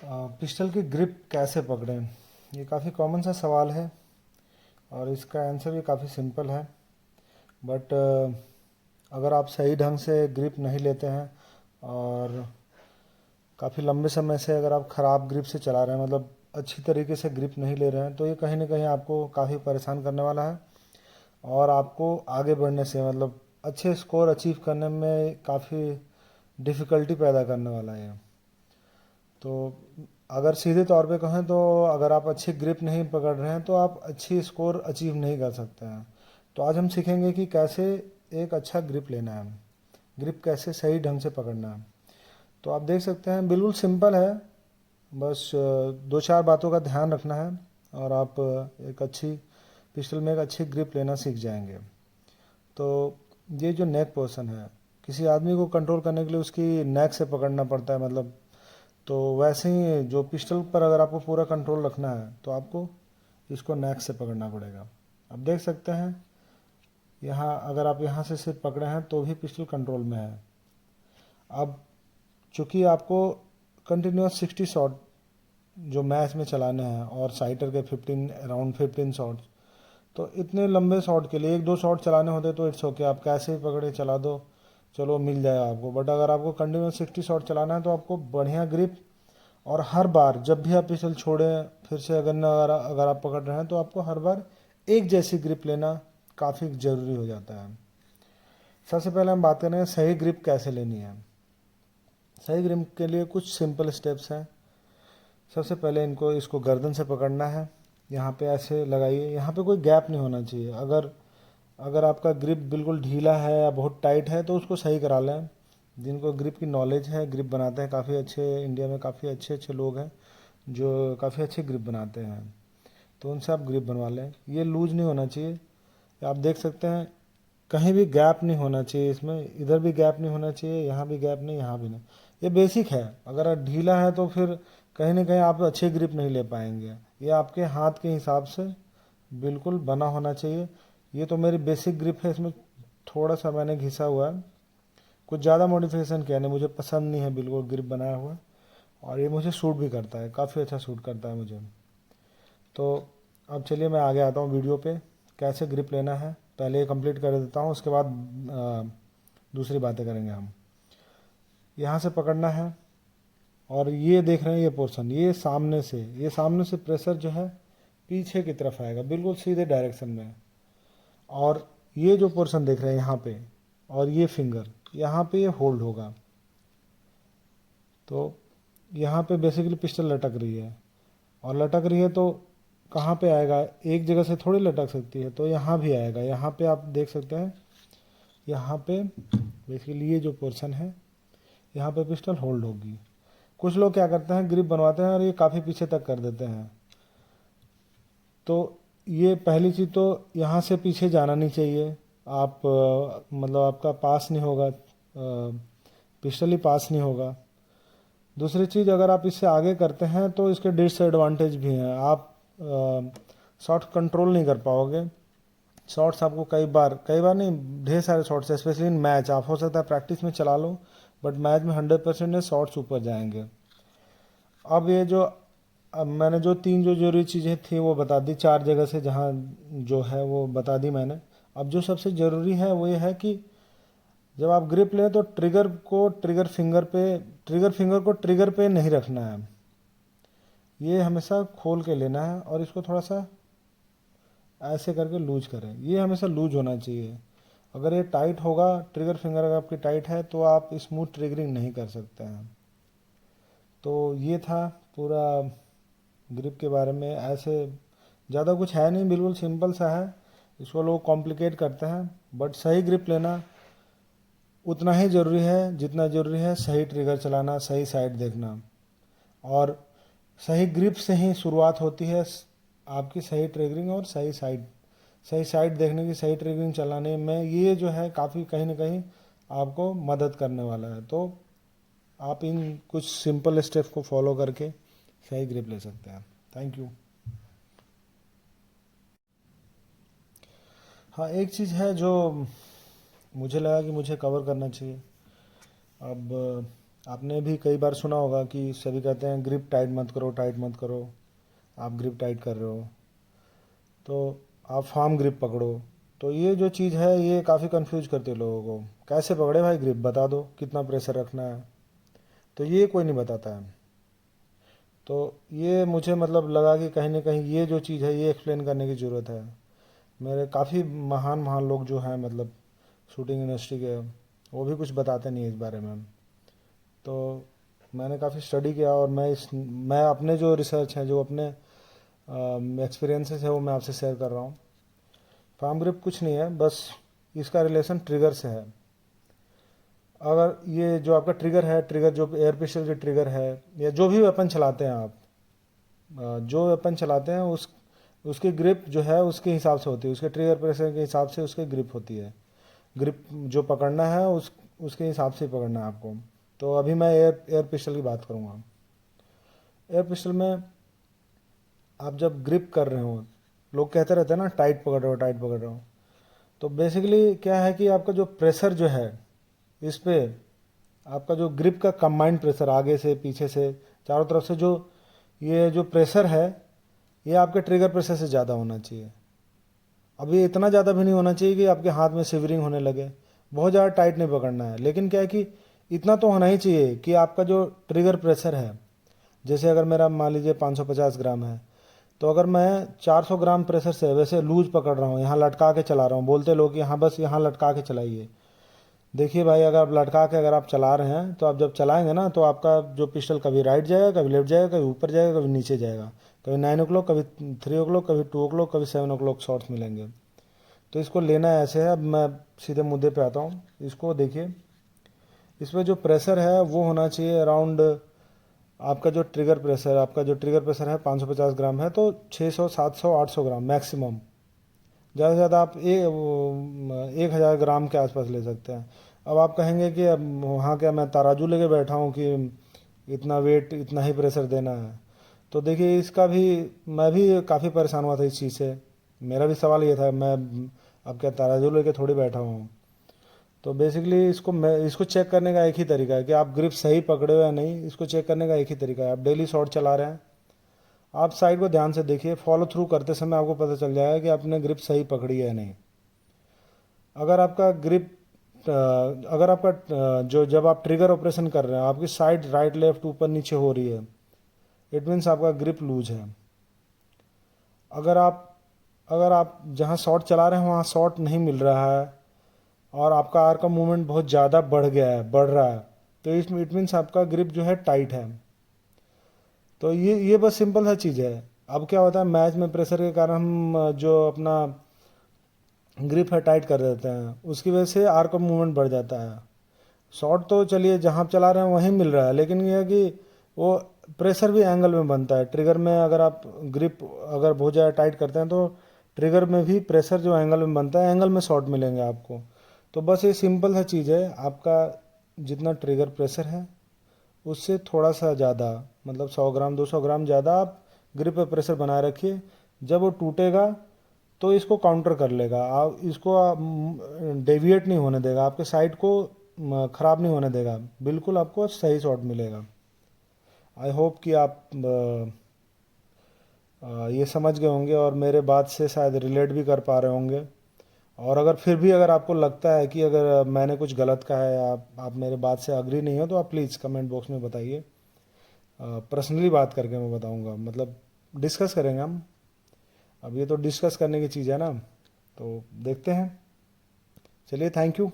Pistol की grip कैसे पकड़ें? ये काफ़ी कॉमन सा सवाल है और इसका आंसर भी काफ़ी सिंपल है। बट अगर आप सही ढंग से ग्रिप नहीं लेते हैं और काफ़ी लंबे समय से अगर आप ख़राब ग्रिप से चला रहे हैं, मतलब अच्छी तरीके से ग्रिप नहीं ले रहे हैं, तो ये कहीं ना कहीं आपको काफ़ी परेशान करने वाला है और आपको आगे बढ़ने से, मतलब अच्छे स्कोर अचीव करने में काफ़ी डिफ़िकल्टी पैदा करने वाला है। तो अगर सीधे तौर पे कहें तो अगर आप अच्छी ग्रिप नहीं पकड़ रहे हैं तो आप अच्छी स्कोर अचीव नहीं कर सकते हैं। तो आज हम सीखेंगे कि कैसे एक अच्छा ग्रिप लेना है, ग्रिप कैसे सही ढंग से पकड़ना है। तो आप देख सकते हैं बिल्कुल सिंपल है, बस दो चार बातों का ध्यान रखना है और आप एक अच्छी पिस्टल में एक अच्छी ग्रिप लेना सीख जाएंगे। तो ये जो नेक पोर्शन है, किसी आदमी को कंट्रोल करने के लिए उसकी नेक से पकड़ना पड़ता है, मतलब तो वैसे ही जो पिस्टल पर अगर आपको पूरा कंट्रोल रखना है तो आपको इसको नेक से पकड़ना पड़ेगा। आप देख सकते हैं यहाँ, अगर आप यहाँ से सिर्फ पकड़े हैं तो भी पिस्टल कंट्रोल में है। अब चूँकि आपको कंटिन्यूस 60 शॉट जो मैच में चलाने हैं और साइटर के 15 अराउंड 15 शॉट, तो इतने लंबे शॉट के लिए एक दो शॉट चलाने होते तो इट्स ओके, आप कैसे ही पकड़े चला दो, चलो मिल जाएगा आपको। बट अगर आपको कंटिन्यूस 60 शॉट चलाना है तो आपको बढ़िया ग्रिप, और हर बार जब भी आप पिस्टल छोड़ें फिर से अगर आप पकड़ रहे हैं तो आपको हर बार एक जैसी ग्रिप लेना काफ़ी ज़रूरी हो जाता है। सबसे पहले हम बात करें सही ग्रिप कैसे लेनी है। सही ग्रिप के लिए कुछ सिंपल स्टेप्स हैं। सबसे पहले इसको गर्दन से पकड़ना है, यहाँ पे ऐसे लगाइए, यहाँ पे कोई गैप नहीं होना चाहिए। अगर अगर आपका ग्रिप बिल्कुल ढीला है या बहुत टाइट है तो उसको सही करा लें। जिनको ग्रिप की नॉलेज है, ग्रिप बनाते हैं, काफ़ी अच्छे इंडिया में काफ़ी अच्छे अच्छे लोग हैं जो काफ़ी अच्छे ग्रिप बनाते हैं, तो उनसे आप ग्रिप बनवा लें। ये लूज नहीं होना चाहिए, आप देख सकते हैं कहीं भी गैप नहीं होना चाहिए, इसमें इधर भी गैप नहीं होना चाहिए, यहाँ भी गैप नहीं, यहाँ भी नहीं। ये बेसिक है। अगर ढीला है तो फिर कहीं ना कहीं आप अच्छे ग्रिप नहीं ले पाएंगे। ये आपके हाथ के हिसाब से बिल्कुल बना होना चाहिए। ये तो मेरी बेसिक ग्रिप है, इसमें थोड़ा सा मैंने घिसा हुआ है, कुछ ज़्यादा मॉडिफिकेशन किया नहीं, मुझे पसंद नहीं है बिल्कुल ग्रिप बनाया हुआ, और ये मुझे सूट भी करता है, काफ़ी अच्छा सूट करता है मुझे। तो अब चलिए मैं आगे आता हूँ वीडियो पे, कैसे ग्रिप लेना है पहले ये कंप्लीट कर देता हूँ, उसके बाद दूसरी बातें करेंगे हम। यहाँ से पकड़ना है और ये देख रहे हैं ये पोर्शन, ये सामने से प्रेशर जो है पीछे की तरफ आएगा, बिल्कुल सीधे डायरेक्शन में। और ये जो पोर्शन देख रहे हैं यहाँ पे, और ये फिंगर यहाँ पे ये होल्ड होगा। तो यहाँ पे बेसिकली पिस्टल लटक रही है, और लटक रही है तो कहाँ पे आएगा, एक जगह से थोड़ी लटक सकती है, तो यहाँ भी आएगा। यहाँ पे आप देख सकते हैं, यहाँ पे बेसिकली ये जो पोर्शन है यहाँ पे पिस्टल होल्ड होगी। कुछ लोग क्या करते हैं, ग्रिप बनवाते हैं और ये काफ़ी पीछे तक कर देते हैं। तो ये पहली चीज़ तो यहाँ से पीछे जाना नहीं चाहिए। आप मतलब आपका पास नहीं होगा, पिस्टल ही पास नहीं होगा। दूसरी चीज़, अगर आप इससे आगे करते हैं तो इसके डिसएडवांटेज भी हैं। आप शॉट कंट्रोल नहीं कर पाओगे। शॉट्स आपको कई बार नहीं, ढेर सारे शॉट्स, स्पेशली इन मैच, आप हो सकता है प्रैक्टिस में चला लो बट मैच में 100% शॉट्स ऊपर जाएंगे। अब ये जो, अब मैंने जो तीन जो जरूरी चीज़ें थी वो बता दी, चार जगह से जहाँ जो है वो बता दी मैंने। अब जो सबसे ज़रूरी है वो ये है कि जब आप ग्रिप लें तो ट्रिगर फिंगर को ट्रिगर पे नहीं रखना है। ये हमेशा खोल के लेना है और इसको थोड़ा सा ऐसे करके लूज करें, ये हमेशा लूज होना चाहिए। अगर ये टाइट होगा, ट्रिगर फिंगर अगर आपकी टाइट है तो आप स्मूथ ट्रिगरिंग नहीं कर सकते हैं। तो ये था पूरा ग्रिप के बारे में। ऐसे ज़्यादा कुछ है नहीं, बिल्कुल सिंपल सा है। इसको लोग कॉम्प्लिकेट करते हैं, बट सही ग्रिप लेना उतना ही ज़रूरी है जितना ज़रूरी है सही ट्रिगर चलाना, सही साइड देखना। और सही ग्रिप से ही शुरुआत होती है आपकी सही ट्रिगरिंग और सही साइड देखने की, सही ट्रिगरिंग चलाने में ये जो है काफ़ी कहीं ना कहीं आपको मदद करने वाला है। तो आप इन कुछ सिंपल स्टेप को फॉलो करके सही ग्रिप ले सकते हैं। Thank you. हाँ, एक चीज़ है जो मुझे लगा कि मुझे कवर करना चाहिए। अब आपने भी कई बार सुना होगा कि सभी कहते हैं ग्रिप टाइट मत करो, टाइट मत करो, आप ग्रिप टाइट कर रहे हो, तो आप फार्म ग्रिप पकड़ो। तो ये जो चीज़ है ये काफ़ी कंफ्यूज करती है लोगों को। कैसे पकड़े भाई ग्रिप, बता दो कितना प्रेशर रखना है, तो ये कोई नहीं बताता है। तो ये मुझे मतलब लगा कि कहीं ना कहीं ये जो चीज़ है ये एक्सप्लेन करने की ज़रूरत है। मेरे काफ़ी महान महान लोग जो हैं मतलब शूटिंग इंडस्ट्री के, वो भी कुछ बताते नहीं है इस बारे में। तो मैंने काफ़ी स्टडी किया और मैं अपने जो रिसर्च है, जो अपने एक्सपीरियंसेस है, वो मैं आपसे शेयर कर रहा हूँ। फार्म ग्रिप कुछ नहीं है, बस इसका रिलेशन ट्रिगर से है। अगर ये जो आपका ट्रिगर है, ट्रिगर जो एयर पिस्टल के ट्रिगर है, या जो भी वेपन चलाते हैं आप, जो वेपन चलाते हैं उसकी ग्रिप जो है उसके हिसाब से होती है, उसके ट्रिगर प्रेशर के हिसाब से उसकी ग्रिप होती है। ग्रिप जो पकड़ना है उसके हिसाब से ही पकड़ना है आपको। तो अभी मैं एयर पिस्टल की बात करूँगा। एयर पिस्टल में आप जब ग्रिप कर रहे हो, लोग कहते रहते हैं ना टाइट पकड़ रहे हो, टाइट पकड़ रहे हो। तो बेसिकली क्या है कि आपका जो प्रेशर जो है इस पे, आपका जो ग्रिप का कंबाइंड प्रेशर, आगे से पीछे से चारों तरफ से जो ये जो प्रेशर है, ये आपके ट्रिगर प्रेशर से ज़्यादा होना चाहिए। अब ये इतना ज़्यादा भी नहीं होना चाहिए कि आपके हाथ में शिवरिंग होने लगे। बहुत ज़्यादा टाइट नहीं पकड़ना है, लेकिन क्या है कि इतना तो होना ही चाहिए कि आपका जो ट्रिगर प्रेशर है, जैसे अगर मेरा मान लीजिए 550 ग्राम है, तो अगर मैं 400 ग्राम प्रेशर से वैसे लूज पकड़ रहा हूँ, यहाँ लटका के चला रहा हूँ, बोलते लोग कि हाँ बस यहाँ लटका के चलाइए। देखिए भाई, अगर आप लटका के अगर आप चला रहे हैं, तो आप जब चलाएंगे ना, तो आपका जो पिस्टल कभी राइट जाएगा, कभी लेफ्ट जाएगा, कभी ऊपर जाएगा, कभी नीचे जाएगा, कभी 9 o'clock, कभी 3 o'clock, कभी 2 o'clock, कभी 7 o'clock शॉट्स मिलेंगे। तो इसको लेना ऐसे है। अब मैं सीधे मुद्दे पे आता हूँ। इसको देखिए, इसमें जो प्रेशर है वो होना चाहिए अराउंड, आपका जो ट्रिगर प्रेशर, आपका जो ट्रिगर प्रेशर है 550 ग्राम है, तो 600, 700, 800 ग्राम मैक्सिमम। ज़्यादा से ज़्यादा आप 1000 ग्राम के आसपास ले सकते हैं। अब आप कहेंगे कि अब वहाँ क्या मैं तराजू लेके बैठा हूँ कि इतना वेट इतना ही प्रेशर देना है। तो देखिए इसका भी, मैं भी काफ़ी परेशान हुआ था इस चीज़ से। मेरा भी सवाल ये था, मैं अब क्या तराजू लेके थोड़ी बैठा हूँ। तो बेसिकली इसको चेक करने का एक ही तरीका है कि आप ग्रिप सही पकड़े हो या नहीं। इसको चेक करने का एक ही तरीका है, आप डेली शॉट चला रहे हैं, आप साइड को ध्यान से देखिए, फॉलो थ्रू करते समय आपको पता चल जाएगा कि आपने ग्रिप सही पकड़ी है या नहीं। अगर आपका ग्रिप अगर आपका जो जब आप ट्रिगर ऑपरेशन कर रहे हैं, आपकी साइड राइट लेफ्ट ऊपर नीचे हो रही है, इट मीन्स आपका ग्रिप लूज है। अगर आप अगर आप जहाँ शॉट चला रहे हैं वहाँ शॉट नहीं मिल रहा है और आपका आर का मूवमेंट बहुत ज़्यादा बढ़ गया है, बढ़ रहा है, तो इट मीन्स आपका ग्रिप जो है टाइट है। तो ये बस सिंपल सा चीज़ है। अब क्या होता है, मैच में प्रेशर के कारण हम जो अपना ग्रिप है टाइट कर देते हैं, उसकी वजह से आर्क ऑफ मूवमेंट बढ़ जाता है। शॉट तो चलिए जहाँ आप चला रहे हैं वहीं मिल रहा है, लेकिन ये है कि वो प्रेशर भी एंगल में बनता है। ट्रिगर में अगर आप ग्रिप अगर बहुत ज़्यादा टाइट करते हैं, तो ट्रिगर में भी प्रेशर जो एंगल में बनता है, एंगल में शॉट मिलेंगे आपको। तो बस ये सिंपल सा चीज़ है, आपका जितना ट्रिगर प्रेशर है उससे थोड़ा सा ज़्यादा, मतलब 100 ग्राम 200 ग्राम ज़्यादा आप ग्रिप पे प्रेशर बनाए रखिए। जब वो टूटेगा तो इसको काउंटर कर लेगा, आप इसको डेविएट नहीं होने देगा, आपके साइड को ख़राब नहीं होने देगा, बिल्कुल आपको सही शॉट मिलेगा। आई होप कि आप ये समझ गए होंगे और मेरे बात से शायद रिलेट भी कर पा रहे होंगे। और अगर फिर भी अगर आपको लगता है कि अगर मैंने कुछ गलत कहा है या आप मेरे बात से अग्री नहीं हो, तो आप प्लीज़ कमेंट बॉक्स में बताइए। पर्सनली बात करके मैं बताऊंगा, मतलब डिस्कस करेंगे हम। अब ये तो डिस्कस करने की चीज़ है ना, तो देखते हैं। चलिए, थैंक यू।